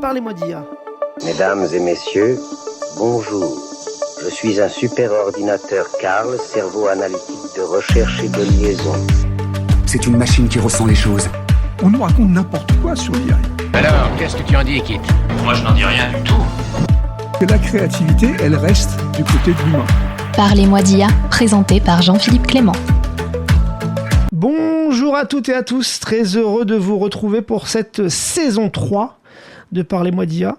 Parlez-moi d'IA. Mesdames et messieurs, bonjour. Je suis un super ordinateur Karl, cerveau analytique de recherche et de liaison. C'est une machine qui ressent les choses. On nous raconte n'importe quoi sur l'IA. Alors, qu'est-ce que tu en dis, Kit? Moi, je n'en dis rien du tout. Que la créativité, elle reste du côté de l'humain. Parlez-moi d'IA, présenté par Jean-Philippe Clément. Bonjour à toutes et à tous, très heureux de vous retrouver pour cette saison 3 de Parlez-moi d'IA.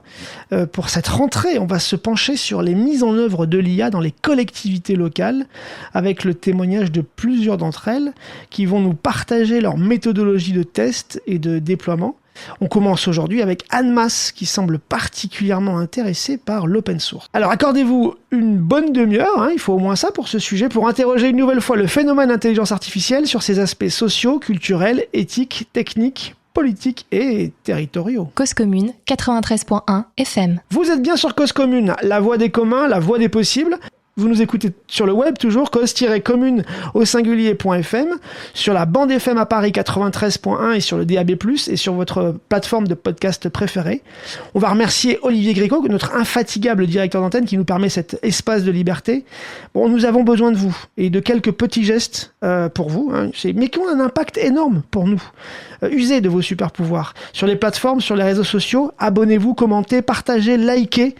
Pour cette rentrée, on va se pencher sur les mises en œuvre de l'IA dans les collectivités locales, avec le témoignage de plusieurs d'entre elles qui vont nous partager leur méthodologie de test et de déploiement. On commence aujourd'hui avec Anne Masse, qui semble particulièrement intéressée par l'open source. Alors accordez-vous une bonne demi-heure, il faut au moins ça pour ce sujet, pour interroger une nouvelle fois le phénomène intelligence artificielle sur ses aspects sociaux, culturels, éthiques, techniques, politiques et territoriaux. Cause Commune, 93.1 FM. Vous êtes bien sur Cause Commune, la voix des communs, la voix des possibles. Vous nous écoutez sur le web, toujours, cause-commune au singulier.fm, sur la bande FM à Paris 93.1 et sur le DAB+, et sur votre plateforme de podcast préférée. On va remercier Olivier Gréco, notre infatigable directeur d'antenne qui nous permet cet espace de liberté. Bon, nous avons besoin de vous et de quelques petits gestes pour vous, mais qui ont un impact énorme pour nous. Usez de vos super pouvoirs. Sur les plateformes, sur les réseaux sociaux, abonnez-vous, commentez, partagez, likez.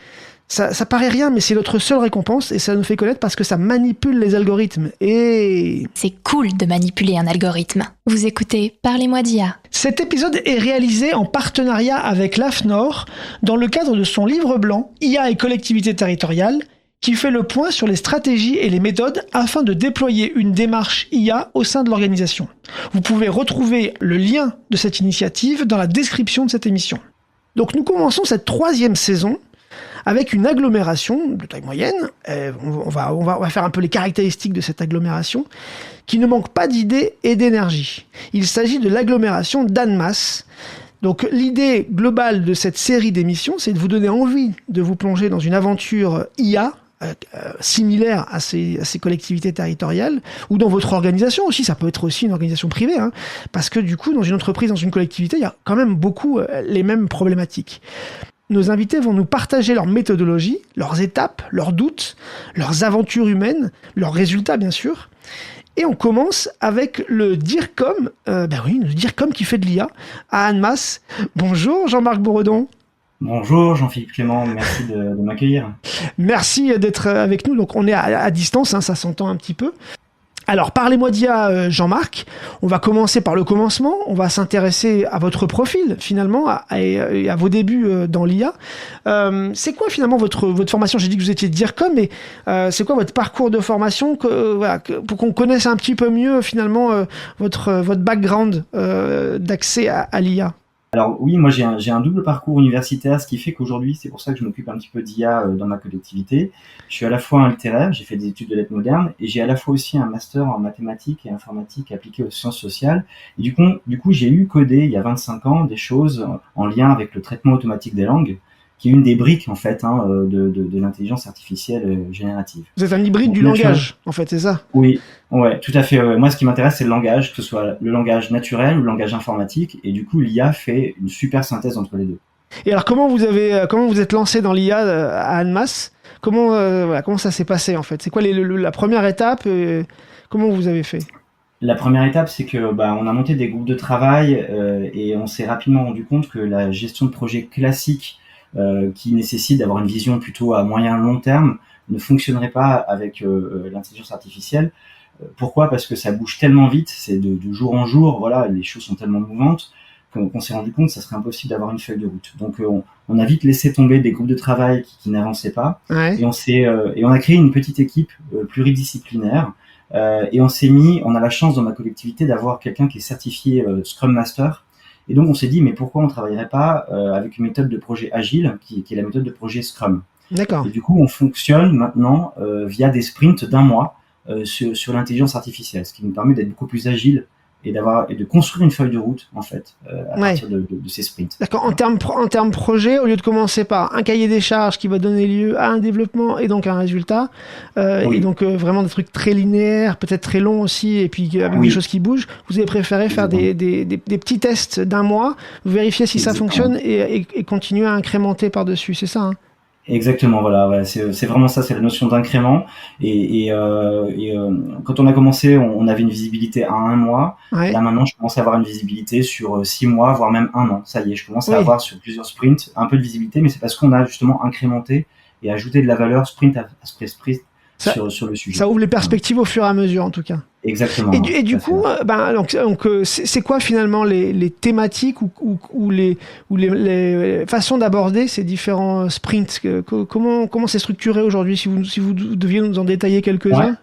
Ça paraît rien, mais c'est notre seule récompense et ça nous fait connaître parce que ça manipule les algorithmes. Et c'est cool de manipuler un algorithme. Vous écoutez Parlez-moi d'IA. Cet épisode est réalisé en partenariat avec l'AFNOR dans le cadre de son livre blanc IA et collectivités territoriales qui fait le point sur les stratégies et les méthodes afin de déployer une démarche IA au sein de l'organisation. Vous pouvez retrouver le lien de cette initiative dans la description de cette émission. Donc nous commençons cette 3e saison avec une agglomération de taille moyenne. On va faire un peu les caractéristiques de cette agglomération, qui ne manque pas d'idées et d'énergie. Il s'agit de l'agglomération d'Annemasse. Donc l'idée globale de cette série d'émissions, c'est de vous donner envie de vous plonger dans une aventure IA, similaire à ces collectivités territoriales, ou dans votre organisation aussi, ça peut être aussi une organisation privée, parce que du coup, dans une entreprise, dans une collectivité, il y a quand même beaucoup les mêmes problématiques. Nos invités vont nous partager leur méthodologie, leurs étapes, leurs doutes, leurs aventures humaines, leurs résultats bien sûr. Et on commence avec le DIRCOM, le DIRCOM qui fait de l'IA, à Annemasse. Bonjour Jean-Marc Bourdon. Bonjour Jean-Philippe Clément, merci de m'accueillir. Merci d'être avec nous, donc on est à distance, ça s'entend un petit peu. Alors, parlez-moi d'IA, Jean-Marc. On va commencer par le commencement. On va s'intéresser à votre profil, finalement, et à vos débuts dans l'IA. C'est quoi, finalement, votre formation? J'ai dit que vous étiez DIRCOM, mais c'est quoi votre parcours de formation pour qu'on connaisse un petit peu mieux, finalement, votre background d'accès à l'IA? Alors oui, moi j'ai un double parcours universitaire, ce qui fait qu'aujourd'hui, c'est pour ça que je m'occupe un petit peu d'IA dans ma collectivité. Je suis à la fois un littéraire, j'ai fait des études de lettres modernes, et j'ai à la fois aussi un master en mathématiques et informatique appliquée aux sciences sociales. Et du coup, j'ai eu codé il y a 25 ans des choses en lien avec le traitement automatique des langues, qui est une des briques en fait de l'intelligence artificielle générative. Vous êtes un hybride du langage, en fait, c'est ça? Oui, ouais, tout à fait. Ouais. Moi, ce qui m'intéresse, c'est le langage, que ce soit le langage naturel ou le langage informatique, et du coup, l'IA fait une super synthèse entre les deux. Et alors, comment vous êtes lancé dans l'IA à Annemasse? Comment ça s'est passé en fait? C'est quoi la première étape? Comment vous avez fait? La première étape, c'est que on a monté des groupes de travail et on s'est rapidement rendu compte que la gestion de projets classique qui nécessite d'avoir une vision plutôt à moyen long terme ne fonctionnerait pas avec l'intelligence artificielle. Pourquoi? Parce que ça bouge tellement vite, c'est de jour en jour, voilà, les choses sont tellement mouvantes qu'on s'est rendu compte que ça serait impossible d'avoir une feuille de route. Donc on a vite laissé tomber des groupes de travail qui n'avançaient pas, ouais. Et on a créé une petite équipe pluridisciplinaire et on a la chance dans ma collectivité d'avoir quelqu'un qui est certifié Scrum Master. Et donc, on s'est dit, mais pourquoi on ne travaillerait pas avec une méthode de projet agile, qui est la méthode de projet Scrum. D'accord. Et du coup, on fonctionne maintenant via des sprints d'1 mois sur l'intelligence artificielle, ce qui nous permet d'être beaucoup plus agile et de construire une feuille de route en fait à Ouais. partir de ces sprints. D'accord. En termes projet, au lieu de commencer par un cahier des charges qui va donner lieu à un développement et donc à un résultat, Oui. et donc vraiment des trucs très linéaires, peut-être très longs aussi, et puis avec Oui. des choses qui bougent, vous avez préféré faire des petits tests d'un mois, vérifier si ça Exactement. fonctionne et continuer à incrémenter par-dessus, c'est ça, hein? Exactement, voilà, ouais, c'est vraiment ça, c'est la notion d'incrément. Quand on a commencé, on avait une visibilité à 1 mois. Ouais. Là maintenant, je commence à avoir une visibilité sur 6 mois, voire même 1 an. Ça y est, je commence à Oui. avoir sur plusieurs sprints un peu de visibilité, mais c'est parce qu'on a justement incrémenté et ajouté de la valeur sprint après sprint Ça- sur le sujet. Ça ouvre les perspectives au fur et à mesure, en tout cas. Exactement. Et du tout à fait. coup, c'est quoi finalement les thématiques ou les façons d'aborder ces différents sprints? Comment c'est structuré aujourd'hui, si vous deviez nous en détailler quelques-uns?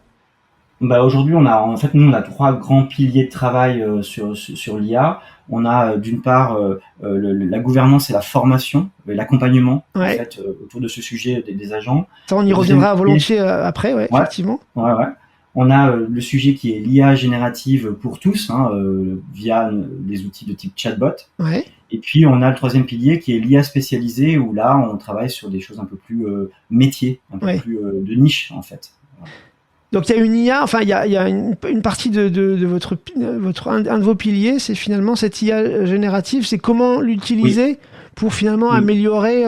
Bah aujourd'hui, nous on a 3 grands piliers de travail sur l'IA. On a d'une part la gouvernance et la formation, et l'accompagnement en Ouais. fait autour de ce sujet des agents. Ça, on y Le reviendra deuxième volontiers après, ouais, Ouais. effectivement. Ouais. On a le sujet qui est l'IA générative pour tous, via des outils de type chatbot. Ouais. Et puis on a le troisième pilier qui est l'IA spécialisée, où là on travaille sur des choses un peu plus métiers, un peu Ouais. plus de niche en fait. Donc il y a une IA, enfin il y a une partie de votre un de vos piliers, c'est finalement cette IA générative, c'est comment l'utiliser pour finalement Oui. améliorer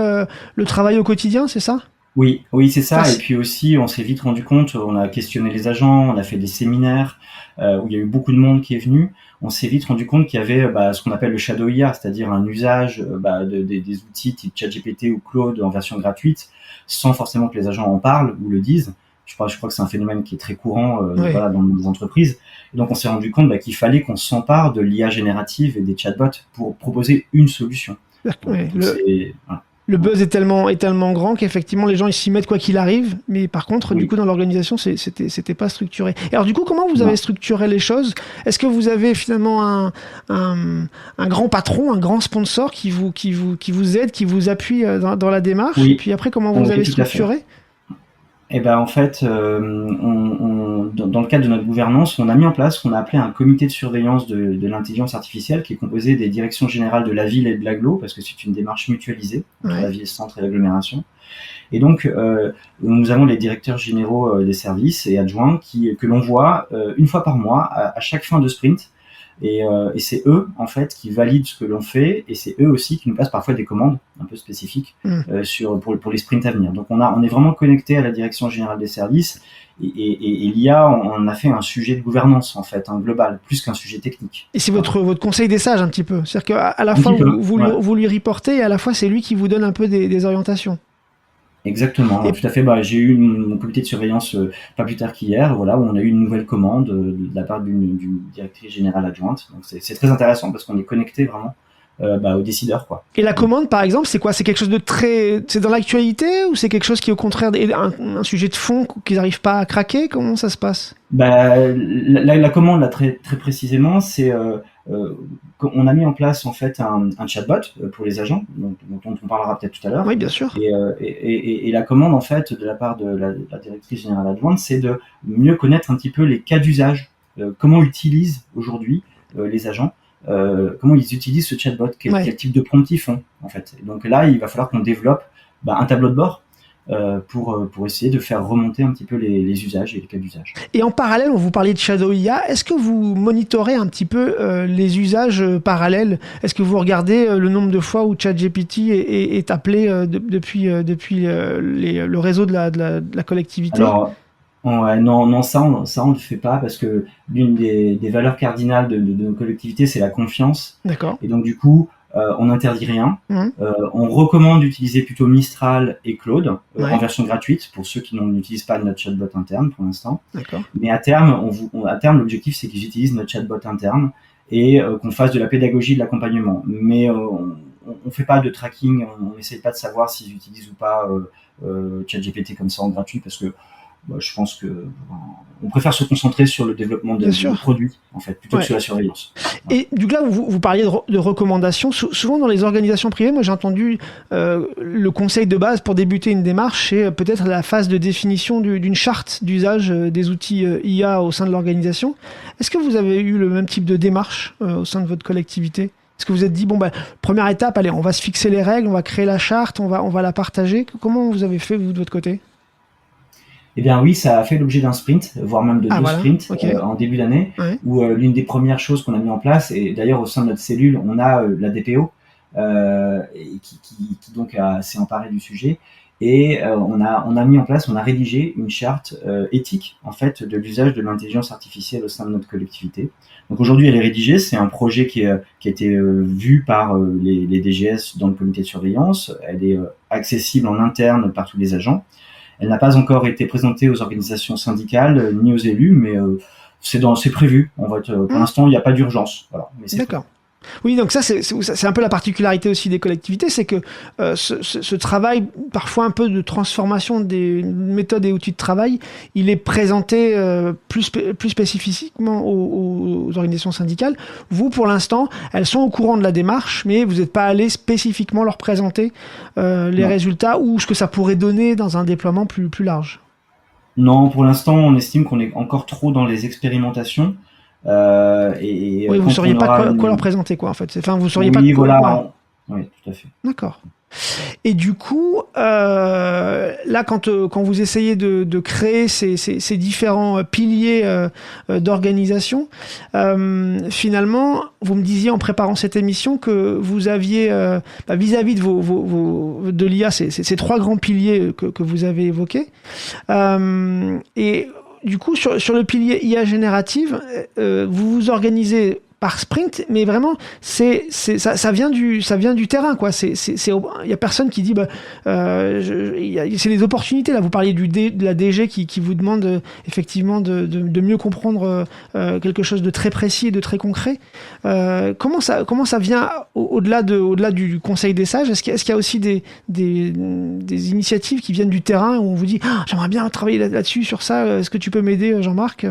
le travail au quotidien, c'est ça? Oui, c'est ça. Ça, Et puis aussi, on s'est vite rendu compte, on a questionné les agents, on a fait des séminaires où il y a eu beaucoup de monde qui est venu. On s'est vite rendu compte qu'il y avait ce qu'on appelle le shadow IA, c'est-à-dire un usage des outils type ChatGPT ou Claude en version gratuite, sans forcément que les agents en parlent ou le disent. Je crois que c'est un phénomène qui est très courant Ouais. dans les entreprises. Et donc, on s'est rendu compte qu'il fallait qu'on s'empare de l'IA générative et des chatbots pour proposer une solution. Ouais, Donc, voilà. le buzz est tellement grand qu'effectivement les gens ils s'y mettent quoi qu'il arrive, mais par contre Oui. du coup dans l'organisation c'était pas structuré. Et alors du coup comment vous Non. avez structuré les choses? Est-ce que vous avez finalement un grand patron, un grand sponsor qui vous aide, qui vous appuie dans la démarche? Oui. Et puis après comment vous Oui, avez tout à fait. structuré? Et en fait, dans le cadre de notre gouvernance, on a mis en place ce qu'on a appelé un comité de surveillance de l'intelligence artificielle qui est composé des directions générales de la ville et de l'agglo, parce que c'est une démarche mutualisée entre Ouais. la ville centre et l'agglomération. Et donc, nous avons les directeurs généraux des services et adjoints que l'on voit une fois par mois à chaque fin de sprint. Et c'est eux, en fait, qui valident ce que l'on fait, et c'est eux aussi qui nous passent parfois des commandes un peu spécifiques pour les sprints à venir. Donc on est vraiment connecté à la direction générale des services, et l'IA, on a fait un sujet de gouvernance, en fait, global, plus qu'un sujet technique. Et c'est votre conseil des sages un petit peu. C'est-à-dire qu'à la Un fois petit peu, ouais. vous lui reportez et à la fois c'est lui qui vous donne un peu des orientations. Exactement, Et- tout à fait. J'ai eu mon comité de surveillance pas plus tard qu'hier, voilà, où on a eu une nouvelle commande de la part d'une directrice générale adjointe. Donc c'est très intéressant parce qu'on est connecté vraiment aux décideurs, quoi. Et la commande, par exemple, c'est quoi? C'est quelque chose de c'est dans l'actualité ou c'est quelque chose qui, au contraire, est un sujet de fond qu'ils n'arrivent pas à craquer? Comment ça se passe? La commande, là, très, très précisément, c'est qu'on a mis en place en fait un chatbot pour les agents, dont on parlera peut-être tout à l'heure. Oui, bien sûr. Et la commande, en fait, de la part de la directrice générale adjointe, c'est de mieux connaître un petit peu les cas d'usage, comment utilisent aujourd'hui les agents, comment ils utilisent ce chatbot, quel type de prompt ils font, en fait. Et donc là, il va falloir qu'on développe un tableau de bord pour essayer de faire remonter un petit peu les usages et les cas d'usage. Et en parallèle, on vous parlait de Shadow IA. Est-ce que vous monitorez un petit peu les usages parallèles? Est-ce que vous regardez le nombre de fois où ChatGPT est appelé depuis le réseau de la collectivité? Alors, non, ça on le fait pas, parce que l'une des valeurs cardinales de nos collectivités, c'est la confiance. D'accord. Et donc du coup, on n'interdit rien. Mmh. On recommande d'utiliser plutôt Mistral et Claude Ouais. en version gratuite pour ceux qui n'utilisent pas notre chatbot interne pour l'instant. D'accord. Mais à terme, l'objectif, c'est qu'ils utilisent notre chatbot interne et qu'on fasse de la pédagogie, de l'accompagnement. Mais on fait pas de tracking, on n'essaye pas de savoir s'ils utilisent ou pas ChatGPT comme ça en gratuit, parce que je pense que on préfère se concentrer sur le développement des produits, en fait, plutôt que sur la surveillance. Et du coup, là, vous parliez de recommandations. Souvent, dans les organisations privées, moi, j'ai entendu le conseil de base pour débuter une démarche, c'est peut-être la phase de définition d'une charte d'usage des outils IA au sein de l'organisation. Est-ce que vous avez eu le même type de démarche au sein de votre collectivité ? Est-ce que vous êtes dit, première étape, allez, on va se fixer les règles, on va créer la charte, on va la partager. Comment vous avez fait, vous, de votre côté ? Eh bien oui, ça a fait l'objet d'un sprint, voire même de deux sprints en début d'année, où l'une des premières choses qu'on a mis en place, et d'ailleurs au sein de notre cellule, on a la DPO qui donc s'est emparée du sujet, et on a mis en place, on a rédigé une charte éthique en fait de l'usage de l'intelligence artificielle au sein de notre collectivité. Donc aujourd'hui, elle est rédigée, c'est un projet qui a été vu par les DGS dans le comité de surveillance, elle est accessible en interne par tous les agents. Elle n'a pas encore été présentée aux organisations syndicales ni aux élus, mais c'est prévu. Pour l'instant, il n'y a pas d'urgence. Voilà, mais d'accord. Oui, donc ça, c'est un peu la particularité aussi des collectivités, c'est que ce travail, parfois un peu de transformation des méthodes et outils de travail, il est présenté plus spécifiquement aux organisations syndicales. Vous, pour l'instant, elles sont au courant de la démarche, mais vous n'êtes pas allé spécifiquement leur présenter les résultats ou ce que ça pourrait donner dans un déploiement plus large. Non, pour l'instant, on estime qu'on est encore trop dans les expérimentations. Oui, vous ne sauriez pas quoi leur présenter, quoi, en fait. Enfin, vous sauriez pas. Oui, tout à fait. D'accord. Et du coup, là, quand vous essayez de créer ces différents piliers d'organisation, finalement, vous me disiez en préparant cette émission que vous aviez, vis-à-vis de de l'IA, ces trois grands piliers que vous avez évoqués, et du coup, sur le pilier IA générative, vous vous organisez par sprint, mais vraiment, ça vient du terrain, quoi. Il y a personne qui dit, c'est les opportunités, là. Vous parliez de la DG qui vous demande effectivement de mieux comprendre quelque chose de très précis et de très concret. Comment ça vient au-delà du Conseil des sages? Est-ce qu'il y a aussi des initiatives qui viennent du terrain où on vous dit, j'aimerais bien travailler là-dessus, sur ça. Est-ce que tu peux m'aider, Jean-Marc?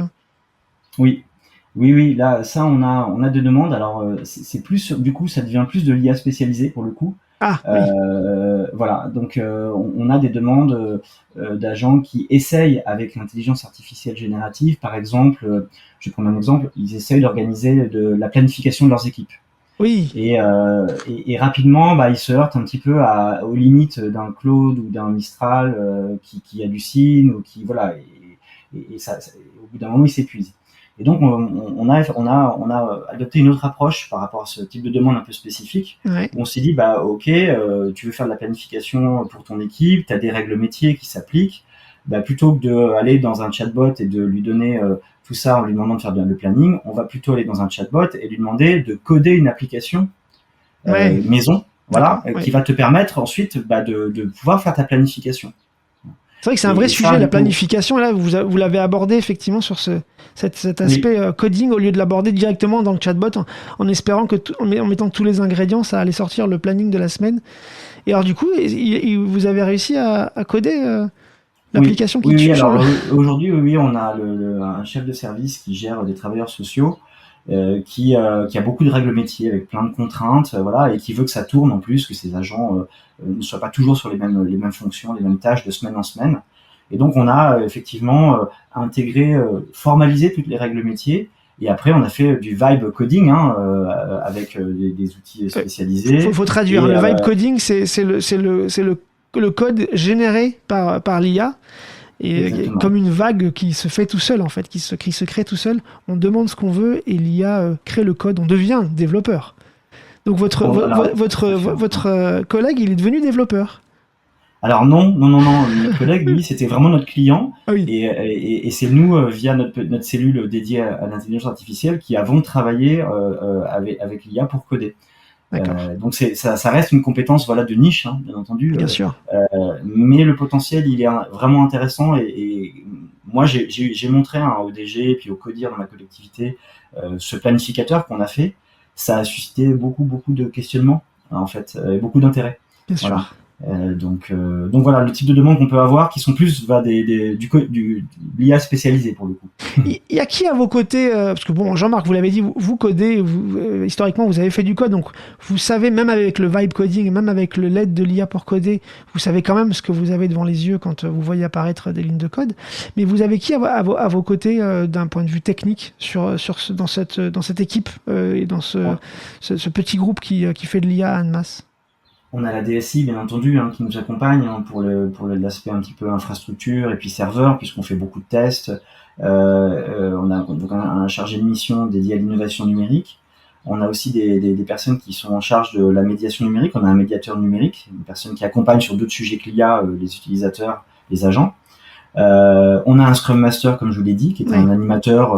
Oui, là, ça, on a des demandes. Alors, c'est plus, du coup, ça devient plus de l'IA spécialisée pour le coup. Voilà, donc on a des demandes d'agents qui essayent avec l'intelligence artificielle générative, par exemple, je vais prendre un exemple, ils essayent d'organiser de la planification de leurs équipes. Oui. Et rapidement, ils se heurtent un petit peu aux limites d'un Claude ou d'un Mistral qui hallucine ou qui voilà, et ça, au bout d'un moment, ils s'épuisent. Et donc, on a adopté une autre approche par rapport à ce type de demande un peu spécifique. Ouais. On s'est dit, ok, tu veux faire de la planification pour ton équipe, tu as des règles métiers qui s'appliquent. Plutôt que d'aller dans un chatbot et de lui donner tout ça en lui demandant de faire le planning, on va plutôt aller dans un chatbot et lui demander de coder une application maison, voilà, qui va te permettre ensuite de pouvoir faire ta planification. C'est vrai que c'est un vrai sujet, la planification. Et là, vous l'avez abordé effectivement sur cet aspect coding, au lieu de l'aborder directement dans le chatbot, en espérant en mettant tous les ingrédients, ça allait sortir le planning de la semaine. Et alors du coup, vous avez réussi à coder l'application qui tue. Alors aujourd'hui, on a un chef de service qui gère des travailleurs sociaux, qui a beaucoup de règles métiers avec plein de contraintes, voilà, et qui veut que ça tourne en plus, que ces agents ne soient pas toujours sur les mêmes fonctions, les mêmes tâches de semaine en semaine. Et donc on a effectivement intégré, formalisé toutes les règles métiers. Et après, on a fait du vibe coding avec des outils spécialisés. Faut traduire. Le vibe coding, c'est le code généré par l'IA. Et exactement. Comme une vague qui se fait tout seul, en fait, qui se crée tout seul. On demande ce qu'on veut et l'IA crée le code. On devient développeur. Donc votre collègue, il est devenu développeur. Alors non. Notre collègue, lui, c'était vraiment notre client. Ah oui. Et c'est nous, via notre cellule dédiée à l'intelligence artificielle, qui avons travaillé avec l'IA pour coder. Donc ça reste une compétence de niche, bien entendu. Bien sûr. Mais le potentiel, il est vraiment intéressant. Et moi, j'ai montré au DG et puis au CODIR dans ma collectivité ce planificateur qu'on a fait. Ça a suscité beaucoup de questionnements, en fait, et beaucoup d'intérêt. Bien sûr. Voilà. Donc voilà le type de demandes qu'on peut avoir qui sont plus de l'IA spécialisée pour le coup. Il y a qui à vos côtés parce que bon, Jean-Marc, vous l'avez dit, vous codez, historiquement vous avez fait du code, donc vous savez, même avec le vibe coding, même avec l'aide de l'IA pour coder, vous savez quand même ce que vous avez devant les yeux quand vous voyez apparaître des lignes de code. Mais vous avez qui à vos côtés d'un point de vue technique dans cette équipe et dans ce petit groupe qui fait de l'IA à Annemasse? On a la DSI bien entendu qui nous accompagne pour l'aspect un petit peu infrastructure et puis serveur, puisqu'on fait beaucoup de tests. On a donc un chargé de mission dédié à l'innovation numérique. On a aussi des personnes qui sont en charge de la médiation numérique. On a un médiateur numérique, une personne qui accompagne sur d'autres sujets que l'IA, les utilisateurs, les agents. On a un Scrum Master, comme je vous l'ai dit, qui est un animateur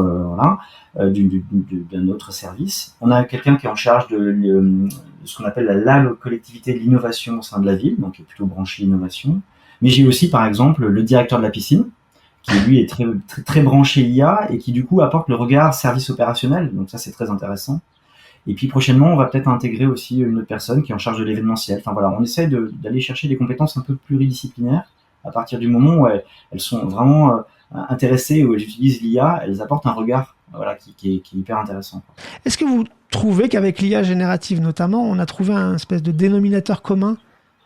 d'un autre service. On a quelqu'un qui est en charge de ce qu'on appelle la collectivité de l'innovation au sein de la ville, donc qui est plutôt branché innovation. Mais j'ai aussi, par exemple, le directeur de la piscine, qui lui est très, très, très branché IA et qui du coup apporte le regard service opérationnel. Donc ça, c'est très intéressant. Et puis prochainement, on va peut-être intégrer aussi une autre personne qui est en charge de l'événementiel. Enfin voilà, on essaie d'aller chercher des compétences un peu pluridisciplinaires à partir du moment où elles sont vraiment intéressées, où elles utilisent l'IA, elles apportent un regard qui est hyper intéressant. Est-ce que vous trouvez qu'avec l'IA générative notamment, on a trouvé un espèce de dénominateur commun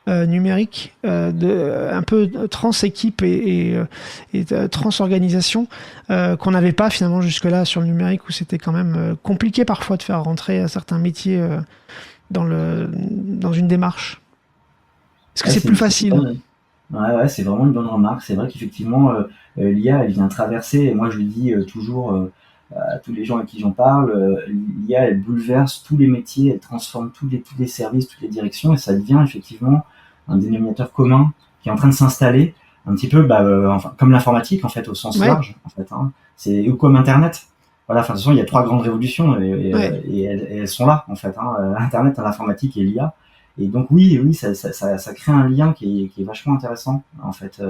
numérique, un peu trans-équipe et trans-organisation qu'on n'avait pas finalement jusque-là sur le numérique, où c'était quand même compliqué parfois de faire rentrer certains métiers dans une démarche? Est-ce que c'est plus facile? Ouais, c'est vraiment une bonne remarque. C'est vrai qu'effectivement, l'IA, elle vient traverser, et moi je le dis toujours à tous les gens à qui j'en parle, l'IA, elle bouleverse tous les métiers, elle transforme tous les services, toutes les directions, et ça devient effectivement un dénominateur commun qui est en train de s'installer, un petit peu comme l'informatique en fait, au sens large, en fait, c'est comme Internet. Voilà, de toute façon, il y a 3 grandes révolutions et elles sont là, en fait, Internet, l'informatique et l'IA. Et donc oui, ça crée un lien qui est vachement intéressant, en fait.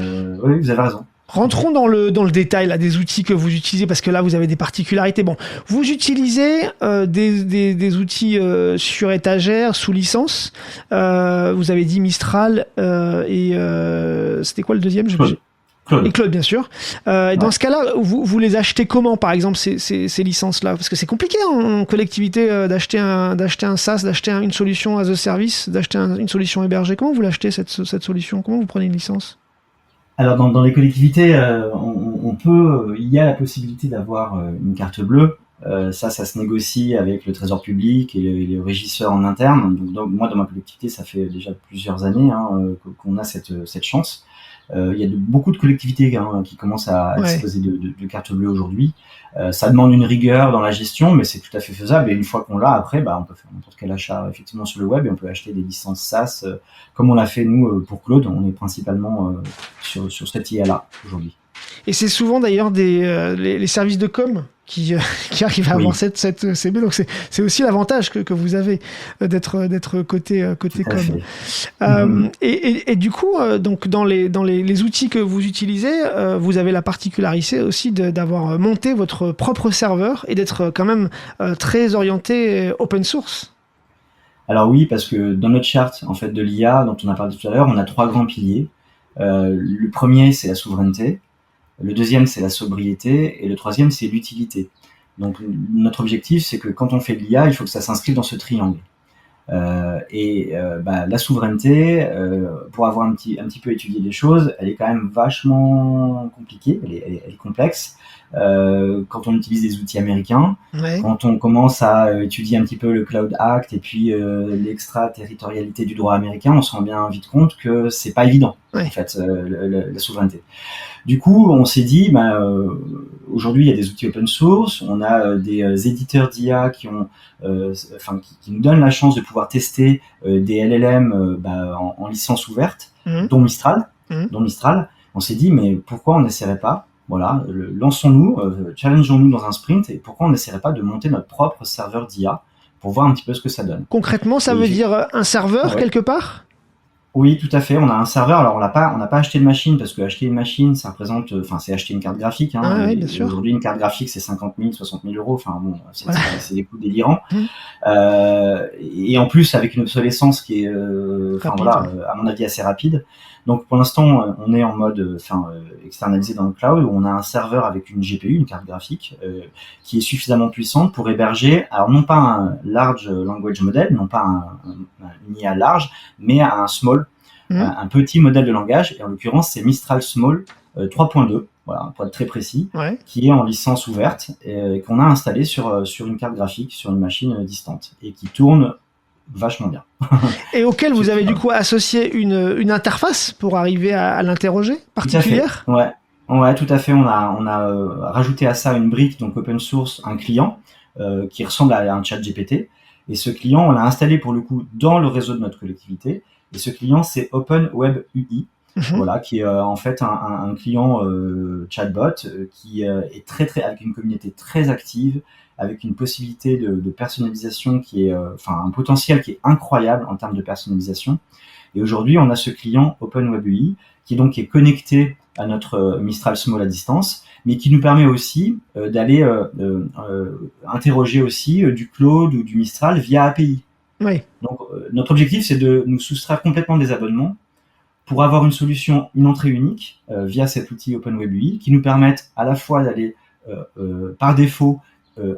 Oui, vous avez raison. Rentrons dans le détail là, des outils que vous utilisez, parce que là, vous avez des particularités. Bon, vous utilisez des outils sur étagère, sous licence. Vous avez dit Mistral et c'était quoi le deuxième? Claude. Et Claude, bien sûr. Et dans ce cas-là, vous les achetez comment, par exemple, ces licences-là? Parce que c'est compliqué en collectivité d'acheter un SaaS, d'acheter une solution as a service, d'acheter une solution hébergée. Comment vous l'achetez, cette solution? Comment vous prenez une licence? Alors, dans les collectivités, il y a la possibilité d'avoir une carte bleue. Ça se négocie avec le Trésor public et les régisseurs en interne. Donc, moi, dans ma collectivité, ça fait déjà plusieurs années qu'on a cette chance. Il y a beaucoup de collectivités qui commencent à disposer de cartes bleues aujourd'hui. Ça demande une rigueur dans la gestion, mais c'est tout à fait faisable. Et une fois qu'on l'a, après, on peut faire n'importe quel achat effectivement sur le web et on peut acheter des licences SaaS, comme on l'a fait nous pour Claude. On est principalement sur cette IA-là aujourd'hui. Et c'est souvent d'ailleurs les services de com qui arrivent à avoir cette CB. Donc c'est aussi l'avantage que vous avez d'être côté com. Et du coup, donc dans les outils que vous utilisez, vous avez la particularité aussi d'avoir monté votre propre serveur et d'être quand même très orienté open source. Alors oui, parce que dans notre charte en fait de l'IA dont on a parlé tout à l'heure, on a 3 grands piliers. Le premier, c'est la souveraineté. Le deuxième, c'est la sobriété. Et le troisième, c'est l'utilité. Donc, notre objectif, c'est que quand on fait de l'IA, il faut que ça s'inscrive dans ce triangle. La souveraineté, pour avoir un petit peu étudié les choses, elle est quand même vachement compliquée, elle est complexe. Quand on utilise des outils américains, quand on commence à étudier un petit peu le Cloud Act et puis l'extraterritorialité du droit américain, on se rend bien vite compte que c'est pas évident, en fait, la souveraineté. Du coup, on s'est dit, aujourd'hui, il y a des outils open source, on a des éditeurs d'IA qui nous donnent la chance de pouvoir tester des LLM en licence ouverte, dont Mistral. On s'est dit, mais pourquoi on n'essaierait pas, lançons-nous, challengeons-nous dans un sprint, et pourquoi on n'essaierait pas de monter notre propre serveur d'IA pour voir un petit peu ce que ça donne. Concrètement, ça veut dire un serveur quelque part ? Oui, tout à fait. On a un serveur. Alors, on n'a pas acheté de machine parce que acheter une machine, ça représente, enfin, c'est acheter une carte graphique. Hein, Ah oui, bien et sûr. aujourd'hui, une carte graphique, c'est 50 000, 60 000 euros. Enfin, bon, Voilà. c'est des coûts délirants. Mmh. Et en plus, avec une obsolescence qui est, enfin Rapide, voilà, ouais. à mon avis, assez rapide. Donc, pour l'instant, on est en mode, externalisé dans le cloud où on a un serveur avec une GPU, une carte graphique, qui est suffisamment puissante pour héberger, alors non pas un large language model, non pas une IA large, mais un small, un petit modèle de langage. Et en l'occurrence, c'est Mistral Small 3.2, voilà, pour être très précis, Ouais. qui est en licence ouverte et qu'on a installé sur une carte graphique, sur une machine distante et qui tourne vachement bien. Et auquel vous avez du coup associé une interface pour arriver à l'interroger particulière? Tout à fait. Ouais, tout à fait. On a rajouté à ça une brique, donc open source, un client qui ressemble à un chat GPT. Et ce client, on l'a installé pour le coup dans le réseau de notre collectivité. Et ce client, c'est Open Web UI, voilà, qui est en fait un client chatbot qui est très avec une communauté très active, avec une possibilité de personnalisation qui est, un potentiel qui est incroyable en termes de personnalisation. Et aujourd'hui, on a ce client Open Web UI qui donc est connecté à notre Mistral Small à distance, mais qui nous permet aussi d'aller interroger aussi du Claude ou du Mistral via API. Oui. Donc, notre objectif, c'est de nous soustraire complètement des abonnements pour avoir une solution, une entrée unique via cet outil Open Web UI qui nous permette à la fois d'aller par défaut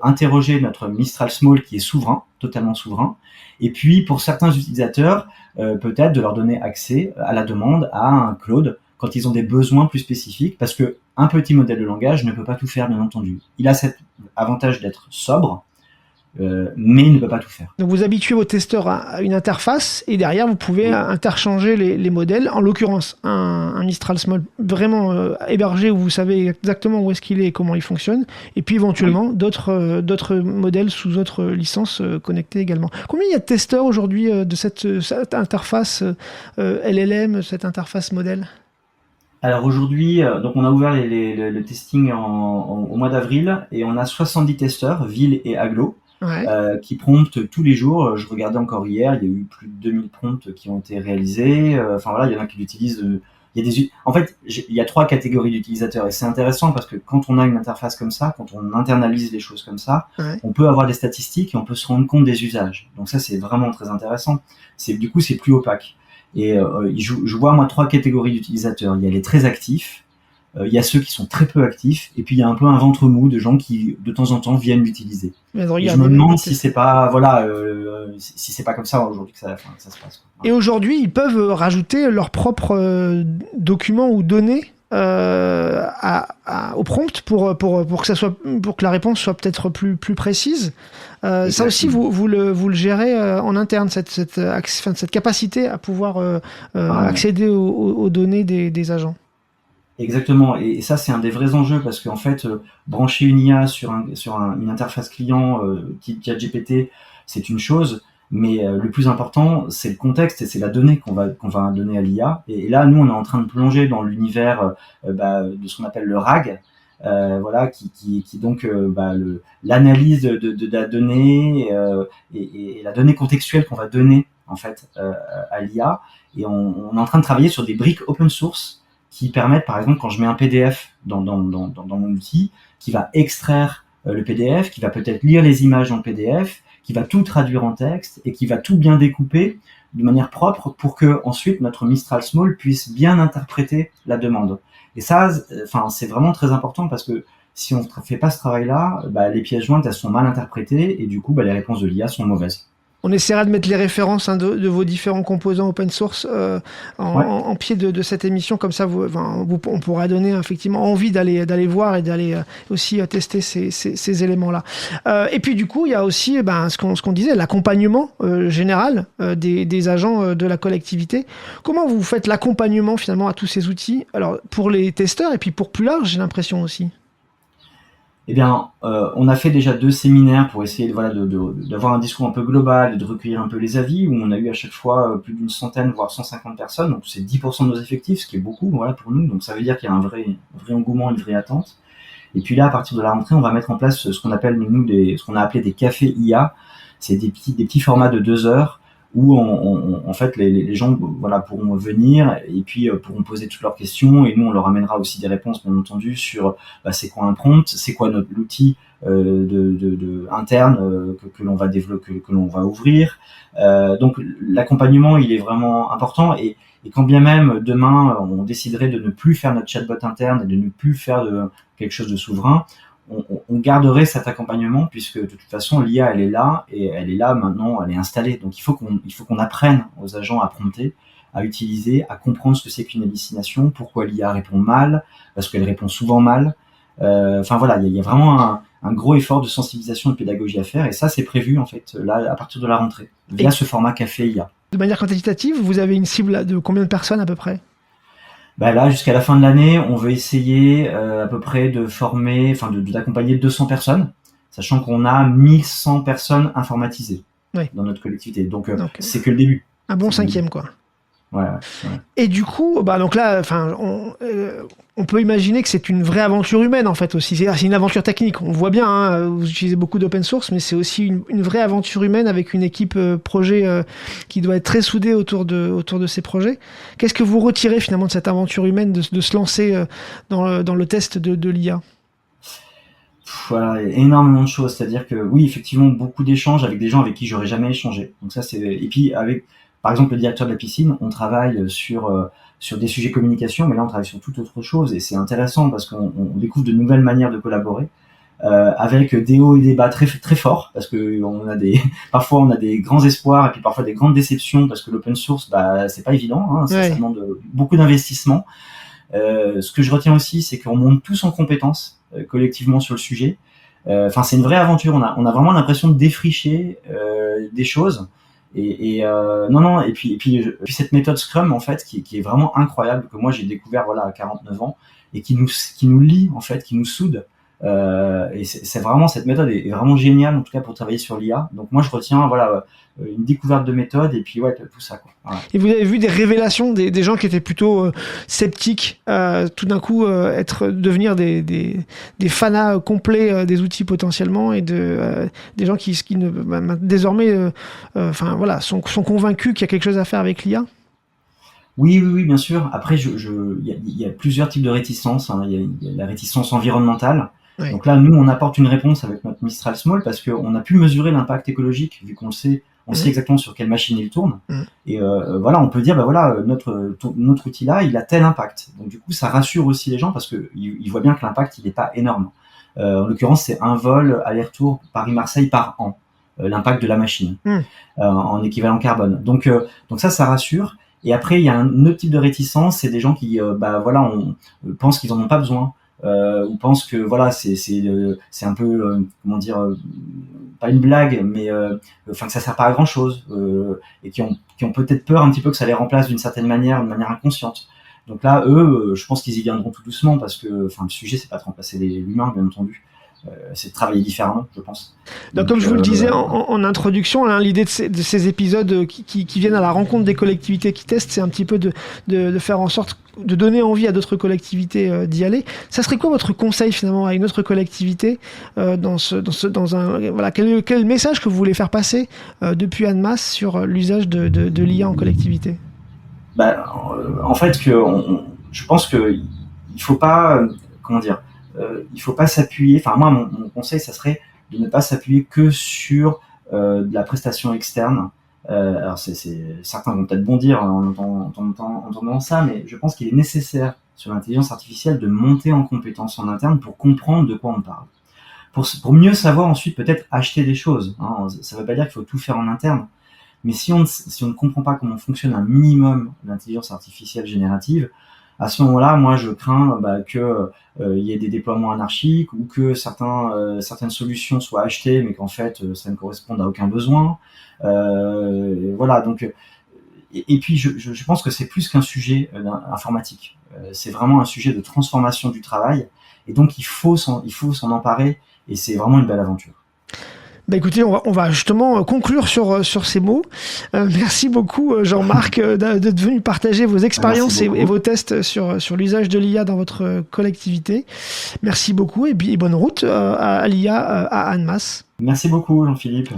interroger notre Mistral Small qui est souverain, totalement souverain, et puis pour certains utilisateurs, peut-être de leur donner accès à la demande à un Claude quand ils ont des besoins plus spécifiques, parce que un petit modèle de langage ne peut pas tout faire, bien entendu. Il a cet avantage d'être sobre, mais il ne peut pas tout faire. Donc vous habituez vos testeurs à une interface et derrière vous pouvez interchanger les modèles, en l'occurrence un Mistral Small vraiment hébergé où vous savez exactement où est-ce qu'il est et comment il fonctionne, et puis éventuellement d'autres modèles sous autres licences connectés également. Combien il y a de testeurs aujourd'hui de cette interface LLM, cette interface modèle? Alors aujourd'hui, donc on a ouvert le testing au mois d'avril et on a 70 testeurs, ville et agglo, qui promptent tous les jours. Je regardais encore hier, il y a eu plus de 2000 prompts qui ont été réalisés. Enfin voilà, il y en a qui l'utilisent. En fait, il y a 3 catégories d'utilisateurs et c'est intéressant parce que quand on a une interface comme ça, quand on internalise les choses comme ça, on peut avoir des statistiques et on peut se rendre compte des usages. Donc ça, c'est vraiment très intéressant. Du coup, c'est plus opaque. Et je vois, moi, 3 catégories d'utilisateurs. Il y a les très actifs, il y a ceux qui sont très peu actifs, et puis il y a un peu un ventre mou de gens qui, de temps en temps, viennent l'utiliser. Et je me demande si c'est pas, si c'est pas comme ça aujourd'hui que ça se passe. Et aujourd'hui, ils peuvent rajouter leurs propres documents ou données au prompt pour que la réponse soit peut-être plus précise. Ça aussi, vous le gérez en interne, cette capacité à pouvoir accéder aux données des agents. Exactement, et ça c'est un des vrais enjeux parce qu'en fait, brancher une IA sur une interface client type ChatGPT, c'est une chose, mais le plus important c'est le contexte et c'est la donnée qu'on va donner à l'IA. Et là, nous, on est en train de plonger dans l'univers de ce qu'on appelle le RAG, qui donc l'analyse de la donnée et la donnée contextuelle qu'on va donner en fait à l'IA. Et on est en train de travailler sur des briques open source qui permettent, par exemple, quand je mets un PDF dans mon outil, qui va extraire le PDF, qui va peut-être lire les images dans le PDF, qui va tout traduire en texte et qui va tout bien découper de manière propre pour que ensuite notre Mistral Small puisse bien interpréter la demande. Et ça, c'est vraiment très important parce que si on ne fait pas ce travail-là, les pièces jointes, elles sont mal interprétées et du coup, les réponses de l'IA sont mauvaises. On essaiera de mettre les références de vos différents composants open source en pied de cette émission, comme ça on pourra donner effectivement envie d'aller voir et d'aller aussi tester ces éléments-là. Et puis du coup, il y a aussi ce qu'on disait, l'accompagnement général des agents de la collectivité. Comment vous faites l'accompagnement finalement à tous ces outils? Alors pour les testeurs et puis pour plus large, j'ai l'impression aussi. Eh bien, on a fait déjà 2 séminaires pour essayer d'avoir un discours un peu global et de recueillir un peu les avis, où on a eu à chaque fois plus d'une centaine, voire 150 personnes, donc c'est 10% de nos effectifs, ce qui est beaucoup pour nous, donc ça veut dire qu'il y a un vrai engouement, une vraie attente. Et puis là, à partir de la rentrée, on va mettre en place ce qu'on appelle ce qu'on a appelé des cafés IA, c'est des petits formats de 2 heures, où en fait les gens voilà pourront venir et puis pourront poser toutes leurs questions et nous on leur amènera aussi des réponses bien entendu sur c'est quoi un prompt, c'est quoi l'outil de interne que l'on va développer, que l'on va ouvrir. Donc l'accompagnement il est vraiment important et quand bien même demain on déciderait de ne plus faire notre chatbot interne et de ne plus faire de quelque chose de souverain, on garderait cet accompagnement puisque de toute façon l'IA elle est là et elle est là maintenant, elle est installée. Donc il faut qu'on apprenne aux agents à prompter, à utiliser, à comprendre ce que c'est qu'une hallucination, pourquoi l'IA répond mal, parce qu'elle répond souvent mal. Enfin voilà, il y a vraiment un gros effort de sensibilisation et de pédagogie à faire et ça c'est prévu en fait là à partir de la rentrée via ce format café IA. De manière quantitative, vous avez une cible de combien de personnes à peu près ? Là, jusqu'à la fin de l'année, on veut essayer à peu près de former, d'accompagner 200 personnes, sachant qu'on a 1100 personnes informatisées dans notre collectivité. Donc c'est que le début. Un bon cinquième, quoi. Ouais. Et du coup, donc là, on peut imaginer que c'est une vraie aventure humaine en fait aussi. C'est une aventure technique. On voit bien, vous utilisez beaucoup d'open source, mais c'est aussi une vraie aventure humaine avec une équipe projet qui doit être très soudée autour de ces projets. Qu'est-ce que vous retirez finalement de cette aventure humaine de se lancer dans le test de l'IA ? Voilà, énormément de choses. C'est-à-dire que oui, effectivement, beaucoup d'échanges avec des gens avec qui j'aurais jamais échangé. Donc ça, et puis avec par exemple, le directeur de la piscine, on travaille sur des sujets communication, mais là on travaille sur toute autre chose et c'est intéressant parce qu'on découvre de nouvelles manières de collaborer avec des hauts et des bas très très forts parce que parfois on a des grands espoirs et puis parfois des grandes déceptions parce que l'open source c'est pas évident, ça demande beaucoup d'investissement. Ce que je retiens aussi, c'est qu'on monte tous en compétences collectivement sur le sujet. C'est une vraie aventure. On a vraiment l'impression de défricher des choses. Et puis cette méthode Scrum en fait qui est vraiment incroyable que moi j'ai découvert à 49 ans et qui nous lie en fait, qui nous soude et c'est vraiment cette méthode est vraiment géniale en tout cas pour travailler sur l'IA. Donc moi je retiens une découverte de méthode et puis tout ça quoi. Voilà. Et vous avez vu des révélations des gens qui étaient plutôt sceptiques tout d'un coup devenir des fanas complets des outils potentiellement et des gens qui désormais sont convaincus qu'il y a quelque chose à faire avec l'IA. Oui, bien sûr. Après, il y a plusieurs types de réticences. Il y a la réticence environnementale. Oui. Donc là, nous, on apporte une réponse avec notre Mistral Small parce qu'on a pu mesurer l'impact écologique vu qu'on le sait. On sait exactement sur quelle machine il tourne. Et on peut dire, notre outil là, il a tel impact. Donc du coup, ça rassure aussi les gens parce qu'ils voient bien que l'impact, il n'est pas énorme. En l'occurrence, c'est un vol aller-retour Paris-Marseille par an, l'impact de la machine, en équivalent carbone. Donc ça rassure. Et après, il y a un autre type de réticence, c'est des gens qui, on pense qu'ils en ont pas besoin. Ou pensent que c'est un peu pas une blague mais que ça sert pas à grand chose et qui ont peut-être peur un petit peu que ça les remplace d'une certaine manière, de manière inconsciente. Donc là eux je pense qu'ils y viendront tout doucement parce que le sujet c'est pas de remplacer l'humain bien entendu. C'est de travailler différemment, je pense. Donc comme je vous le disais en introduction, l'idée de ces épisodes qui viennent à la rencontre des collectivités qui testent, c'est un petit peu de faire en sorte de donner envie à d'autres collectivités d'y aller. Ça serait quoi votre conseil finalement à une autre collectivité quel message que vous voulez faire passer depuis Annemasse sur l'usage de l'IA en collectivité ? En fait, je pense que il faut pas il faut pas s'appuyer. Enfin, moi, mon conseil, ça serait de ne pas s'appuyer que sur de la prestation externe. Alors, certains vont peut-être bondir en entendant ça, mais je pense qu'il est nécessaire sur l'intelligence artificielle de monter en compétences en interne pour comprendre de quoi on parle. Pour mieux savoir ensuite peut-être acheter des choses. Ça ne veut pas dire qu'il faut tout faire en interne, mais si on ne comprend pas comment fonctionne un minimum l'intelligence artificielle générative, à ce moment-là, moi, je crains que y ait des déploiements anarchiques ou que certaines solutions soient achetées, mais qu'en fait, ça ne corresponde à aucun besoin. Donc, et puis, je pense que c'est plus qu'un sujet informatique. C'est vraiment un sujet de transformation du travail, et donc il faut s'en emparer, et c'est vraiment une belle aventure. Écoutez, on va justement conclure sur ces mots. Merci beaucoup Jean-Marc d'être venu partager vos expériences et vos tests sur l'usage de l'IA dans votre collectivité. Merci beaucoup et puis bonne route à l'IA à Annemasse. Merci beaucoup Jean-Philippe.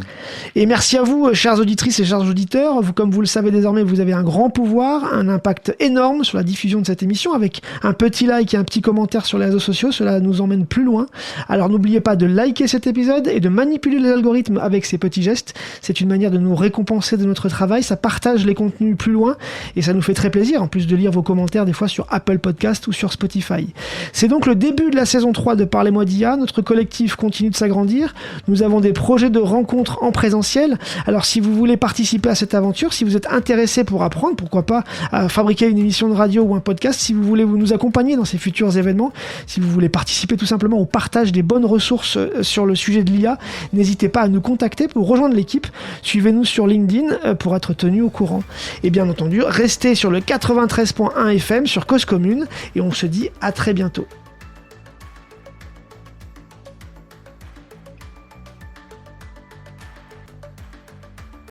Et merci à vous, chères auditrices et chers auditeurs. Vous, comme vous le savez désormais, vous avez un grand pouvoir, un impact énorme sur la diffusion de cette émission. Avec un petit like et un petit commentaire sur les réseaux sociaux, cela nous emmène plus loin. Alors n'oubliez pas de liker cet épisode et de manipuler les algorithmes avec ces petits gestes. C'est une manière de nous récompenser de notre travail. Ça partage les contenus plus loin et ça nous fait très plaisir, en plus de lire vos commentaires des fois sur Apple Podcast ou sur Spotify. C'est donc le début de la saison 3 de Parlez-moi d'IA. Notre collectif continue de s'agrandir. Nous avons des projets de rencontres en présentiel. Alors si vous voulez participer à cette aventure, si vous êtes intéressé pour apprendre, pourquoi pas à fabriquer une émission de radio ou un podcast, si vous voulez nous accompagner dans ces futurs événements, si vous voulez participer tout simplement au partage des bonnes ressources sur le sujet de l'IA, n'hésitez pas à nous contacter pour rejoindre l'équipe. Suivez-nous sur LinkedIn pour être tenu au courant. Et bien entendu, restez sur le 93.1 FM sur Cause Commune et on se dit à très bientôt.